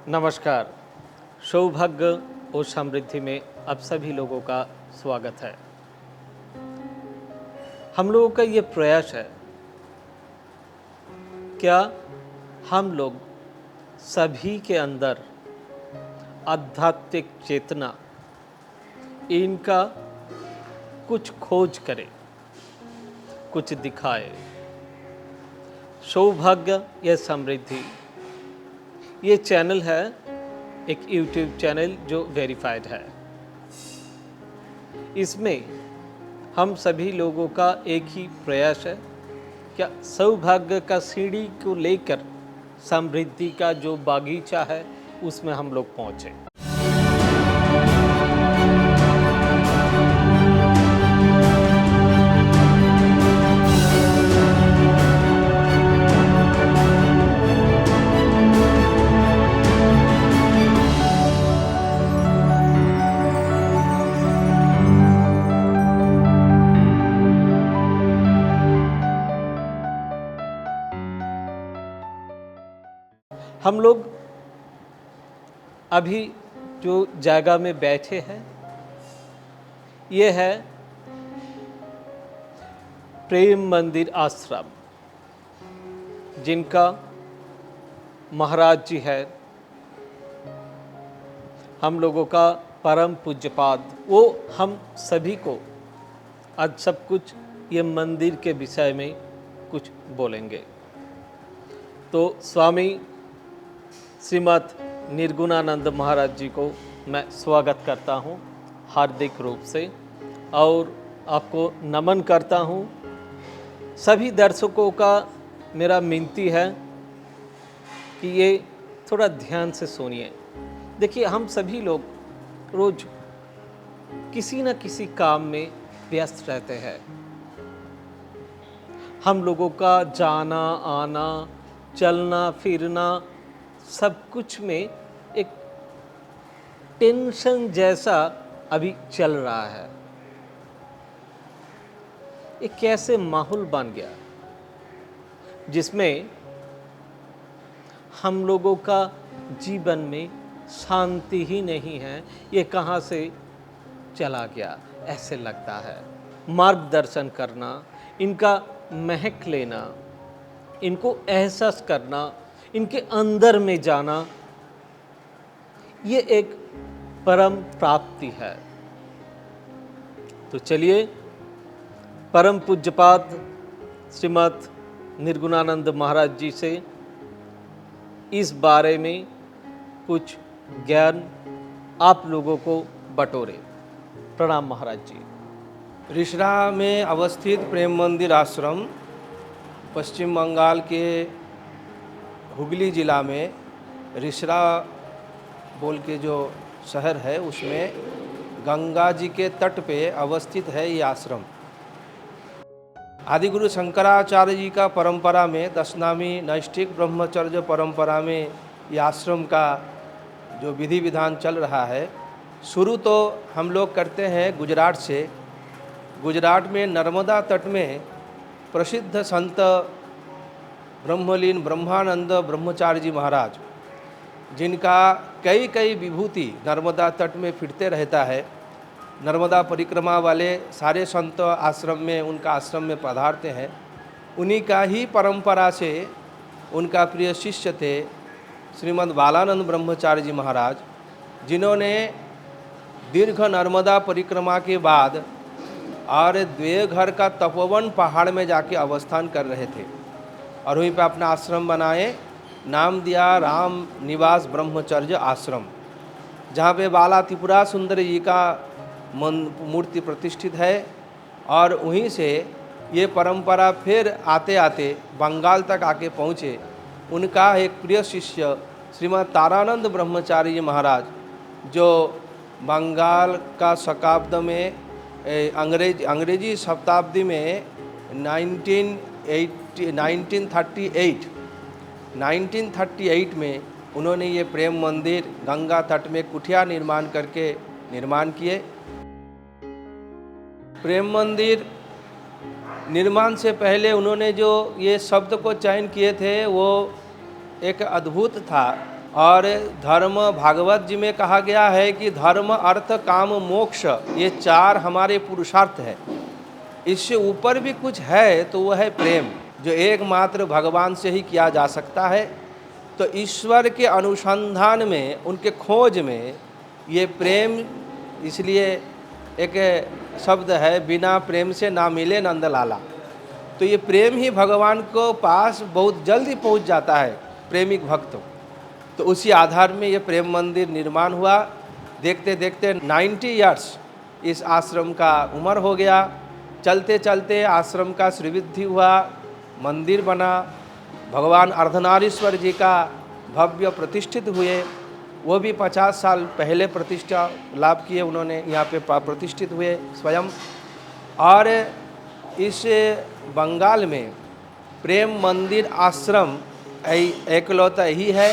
नमस्कार। सौभाग्य और समृद्धि में आप सभी लोगों का स्वागत है। हम लोगों का ये प्रयास है, क्या हम लोग सभी के अंदर आध्यात्मिक चेतना इनका कुछ खोज करें, कुछ दिखाए। सौभाग्य या समृद्धि ये चैनल है, एक यूट्यूब चैनल जो वेरीफाइड है। इसमें हम सभी लोगों का एक ही प्रयास है, क्या सौभाग्य का सीढ़ी को लेकर समृद्धि का जो बागीचा है उसमें हम लोग पहुँचें। हम लोग अभी जो जगह में बैठे हैं ये है प्रेम मंदिर आश्रम, जिनका महाराज जी है हम लोगों का परम पूज्यपाद। वो हम सभी को आज सब कुछ ये मंदिर के विषय में कुछ बोलेंगे। तो स्वामी श्रीमद निर्गुणानंद महाराज जी को मैं स्वागत करता हूँ हार्दिक रूप से, और आपको नमन करता हूँ। सभी दर्शकों का मेरा विनती है कि ये थोड़ा ध्यान से सुनिए। देखिए, हम सभी लोग रोज किसी न किसी काम में व्यस्त रहते हैं। हम लोगों का जाना आना, चलना फिरना, सब कुछ में एक टेंशन जैसा अभी चल रहा है। एक कैसे माहौल बन गया जिसमें हम लोगों का जीवन में शांति ही नहीं है। ये कहाँ से चला गया ऐसे लगता है। मार्गदर्शन करना, इनका महक लेना, इनको एहसास करना, इनके अंदर में जाना, ये एक परम प्राप्ति है। तो चलिए परम पूज्यपाद श्रीमद निर्गुणानंद महाराज जी से इस बारे में कुछ ज्ञान आप लोगों को बटोरे। प्रणाम महाराज जी। रिसरा में अवस्थित प्रेम मंदिर आश्रम पश्चिम बंगाल के हुगली ज़िला में रिसरा बोल के जो शहर है उसमें गंगा जी के तट पे अवस्थित है ये आश्रम। आदिगुरु शंकराचार्य जी का परंपरा में दशनामी नैष्ठिक ब्रह्मचर्य परंपरा में ये आश्रम का जो विधि विधान चल रहा है, शुरू तो हम लोग करते हैं गुजरात से। गुजरात में नर्मदा तट में प्रसिद्ध संत ब्रह्मलीन ब्रह्मानंद ब्रह्मचारी जी महाराज, जिनका कई विभूति नर्मदा तट में फिरते रहता है। नर्मदा परिक्रमा वाले सारे संत आश्रम में, उनका आश्रम में पधारते हैं। उन्हीं का ही परंपरा से उनका प्रिय शिष्य थे श्रीमद् बालानंद ब्रह्मचारी जी महाराज, जिन्होंने दीर्घ नर्मदा परिक्रमा के बाद और देवघर का तपोवन पहाड़ में जाके अवस्थान कर रहे थे और वहीं पे अपना आश्रम बनाए। नाम दिया राम निवास ब्रह्मचर्य आश्रम, जहाँ पे बाला त्रिपुरा सुंदरी जी का मूर्ति प्रतिष्ठित है। और वहीं से ये परंपरा फिर आते आते बंगाल तक आके पहुँचे। उनका एक प्रिय शिष्य श्रीमद् तारानंद ब्रह्मचारी जी महाराज, जो बंगाल का शताब्द में अंग्रेजी शताब्दी में 1938 में उन्होंने ये प्रेम मंदिर गंगा तट में कुटिया निर्माण करके निर्माण किए। प्रेम मंदिर निर्माण से पहले उन्होंने जो ये शब्द को चयन किए थे वो एक अद्भुत था और धर्म भागवत जी में कहा गया है कि धर्म अर्थ काम मोक्ष ये 4 हमारे पुरुषार्थ है। इससे ऊपर भी कुछ है तो वह है प्रेम, जो एकमात्र भगवान से ही किया जा सकता है। तो ईश्वर के अनुसंधान में, उनके खोज में ये प्रेम, इसलिए एक शब्द है, बिना प्रेम से ना मिले नंदलाला। तो ये प्रेम ही भगवान को पास बहुत जल्दी पहुंच जाता है प्रेमिक भक्तों। तो उसी आधार में ये प्रेम मंदिर निर्माण हुआ। देखते देखते 90 इयर्स इस आश्रम का उम्र हो गया। चलते चलते आश्रम का श्रीवृद्धि हुआ, मंदिर बना, भगवान अर्धनारीश्वर जी का भव्य प्रतिष्ठित हुए। वो भी 50 साल पहले प्रतिष्ठा लाभ किए उन्होंने, यहाँ पे प्रतिष्ठित हुए स्वयं। और इस बंगाल में प्रेम मंदिर आश्रम एकलौता ही है।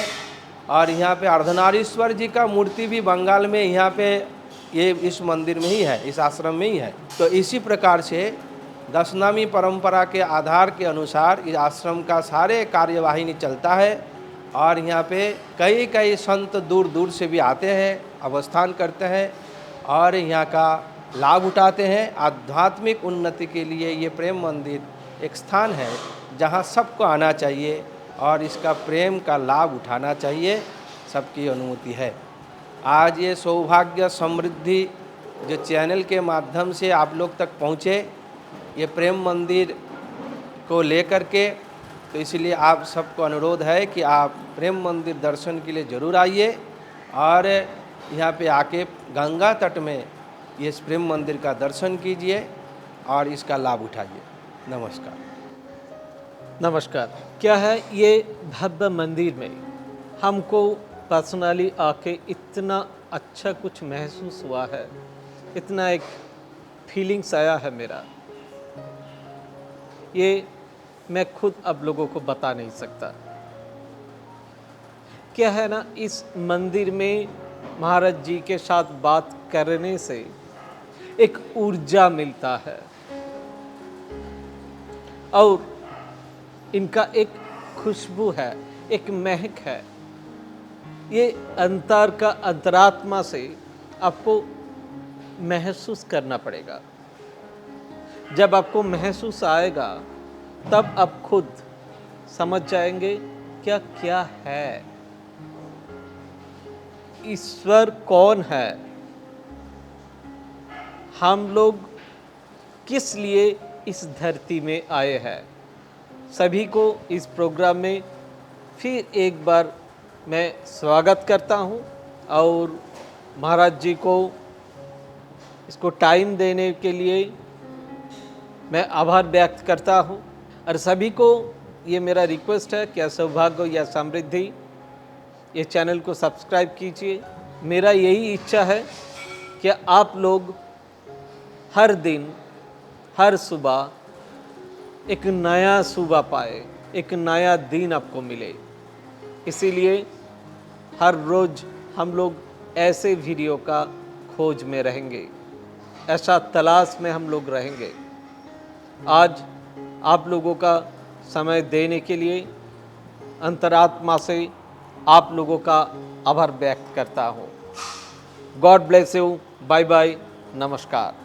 और यहाँ पे अर्धनारीश्वर जी का मूर्ति भी बंगाल में यहाँ पे ये इस मंदिर में ही है, इस आश्रम में ही है। तो इसी प्रकार से दशनामी परंपरा के आधार के अनुसार इस आश्रम का सारे कार्यवाही चलता है। और यहाँ पे कई कई संत दूर दूर से भी आते हैं, अवस्थान करते हैं और यहाँ का लाभ उठाते हैं। आध्यात्मिक उन्नति के लिए ये प्रेम मंदिर एक स्थान है जहाँ सबको आना चाहिए और इसका प्रेम का लाभ उठाना चाहिए, सबकी अनुमति है। आज ये सौभाग्य समृद्धि जो चैनल के माध्यम से आप लोग तक पहुँचे, ये प्रेम मंदिर को लेकर के, तो इसलिए आप सबको अनुरोध है कि आप प्रेम मंदिर दर्शन के लिए ज़रूर आइए और यहाँ पे आके गंगा तट में ये प्रेम मंदिर का दर्शन कीजिए और इसका लाभ उठाइए। नमस्कार। नमस्कार। क्या है ये भव्य मंदिर में हमको पर्सनली आके इतना अच्छा कुछ महसूस हुआ है, इतना एक फीलिंग्स आया है मेरा, ये मैं खुद अब लोगों को बता नहीं सकता। क्या है ना, इस मंदिर में महाराज जी के साथ बात करने से एक ऊर्जा मिलता है और इनका एक खुशबू है, एक महक है। ये अंतर का अंतरात्मा से आपको महसूस करना पड़ेगा। जब आपको महसूस आएगा तब आप खुद समझ जाएंगे क्या क्या है, ईश्वर कौन है, हम लोग किस लिए इस धरती में आए हैं। सभी को इस प्रोग्राम में फिर एक बार मैं स्वागत करता हूं और महाराज जी को इसको टाइम देने के लिए मैं आभार व्यक्त करता हूं। और सभी को ये मेरा रिक्वेस्ट है कि सौभाग्य या समृद्धि ये चैनल को सब्सक्राइब कीजिए। मेरा यही इच्छा है कि आप लोग हर दिन, हर सुबह एक नया सुबह पाए, एक नया दिन आपको मिले। इसीलिए हर रोज़ हम लोग ऐसे वीडियो का खोज में रहेंगे, ऐसा तलाश में हम लोग रहेंगे। आज आप लोगों का समय देने के लिए अंतरात्मा से आप लोगों का आभार व्यक्त करता हूँ। God bless you. Bye bye. नमस्कार।